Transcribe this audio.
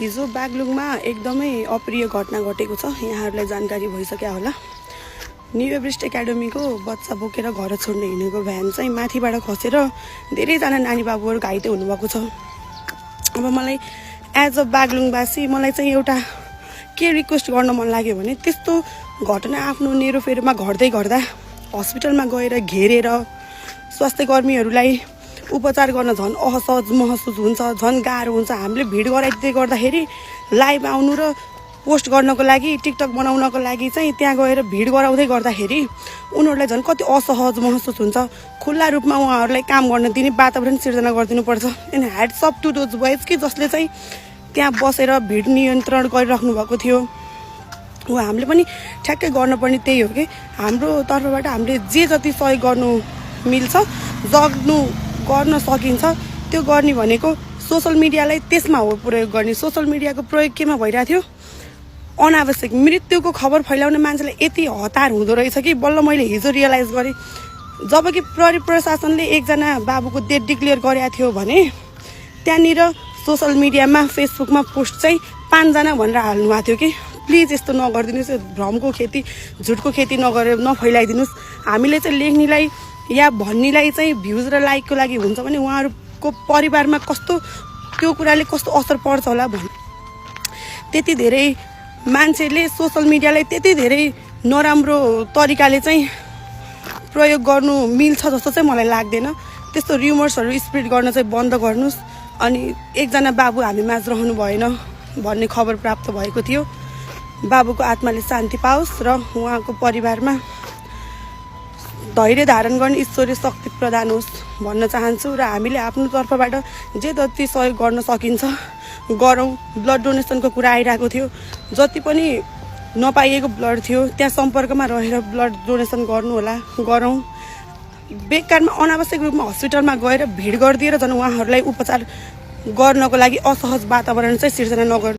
हिजो बागलुङमा एकदमै अप्रिय घटना घटेको छ। यहाँहरूलाई जानकारी भइसक्यो होला। न्यू एभरेस्ट एकाडेमीको बच्चा बोकेर घर छोड्न हिँडेको भ्यान चाहिँ माथिबाट खसेर धेरैजना नानी बाबुहरू घाइते हुनुभएको छ। अब मलाई एज अ बागलुङवासी मलाई चाहिँ एउटा के रिक्वेस्ट गर्न मन लाग्यो भने त्यस्तो घटना आफ्नो नेरोफेरोमा घट्दै गर्दा हस्पिटलमा गएर घेरेर स्वास्थ्य कर्मीहरूलाई उपचार गर्न झन् असहज महसुस हुन्छ, झन् गाह्रो हुन्छ। हामीले भिड गराइदिँदै गर्दाखेरि लाइभ आउनु र पोस्ट गर्नको लागि टिकटक बनाउनको लागि चाहिँ त्यहाँ गएर भिड गराउँदै गर्दाखेरि उनीहरूलाई झन् कति असहज महसुस हुन्छ। खुल्ला रूपमा उहाँहरूलाई काम गर्न दिने वातावरण सिर्जना गरिदिनुपर्छ। And heads up to those boys कि जसले चाहिँ त्यहाँ बसेर भिड नियन्त्रण गरिराख्नु भएको थियो। हो हामीले पनि ठ्याक्कै गर्नुपर्ने त्यही हो कि हाम्रो तर्फबाट हामीले जे जति सहयोग गर्नु मिल्छ गर्न सकिन्छ त्यो गर्ने भनेको सोसल मिडियालाई त्यसमा हो प्रयोग गर्ने। सोसल मिडियाको प्रयोग केमा भइरहेको थियो? अनावश्यक मृत्युको खबर फैलाउने मान्छेलाई यति हतार हुँदो रहेछ कि बल्ल मैले हिजो रियलाइज गरेँ। जबकि प्रहरी प्रशासनले एकजना बाबुको डेथ डिक्लेयर गरेको थियो भने त्यहाँनिर सोसल मिडियामा फेसबुकमा पोस्ट चाहिँ 5 जना भनेर हाल्नु भएको थियो कि प्लिज यस्तो नगरिदिनुहोस्। भ्रमको खेती झुटको खेती नफैलाइदिनुहोस्। हामीले चाहिँ लेख्नेलाई या भन्नेलाई चाहिँ भ्युज र लाइकको लागि हुन्छ भने उहाँहरूको परिवारमा कस्तो त्यो कुराले कस्तो असर पर्छ होला भन्ने। त्यति धेरै मान्छेले सोसल मिडियालाई त्यति धेरै नराम्रो तरिकाले चाहिँ प्रयोग गर्नु मिल्छ जस्तो चाहिँ मलाई लाग्दैन। त्यस्तो र्युमर्सहरू स्प्रेड गर्न चाहिँ बन्द गर्नुहोस्। अनि एकजना बाबु हामी माझ रहनु भएन भन्ने खबर प्राप्त भएको थियो। बाबुको आत्माले शान्ति पाओस् र उहाँको परिवारमा धैर्य धारण गर्ने ईश्वरीय शक्ति प्रदान होस् भन्न चाहन्छु। र हामीले आफ्नो तर्फबाट जे जति सहयोग गर्न सकिन्छ गरौँ। ब्लड डोनेसनको कुरा आइरहेको थियो। जति पनि नपाइएको ब्लड थियो त्यहाँ सम्पर्कमा रहेर ब्लड डोनेसन गर्नु होला, गरौँ। बेकारमा अनावश्यक रूपमा हस्पिटलमा गएर भिड गरिदिएर झन् उहाँहरूलाई उपचार गर्नको लागि असहज वातावरण चाहिँ सिर्जना नगर्नु।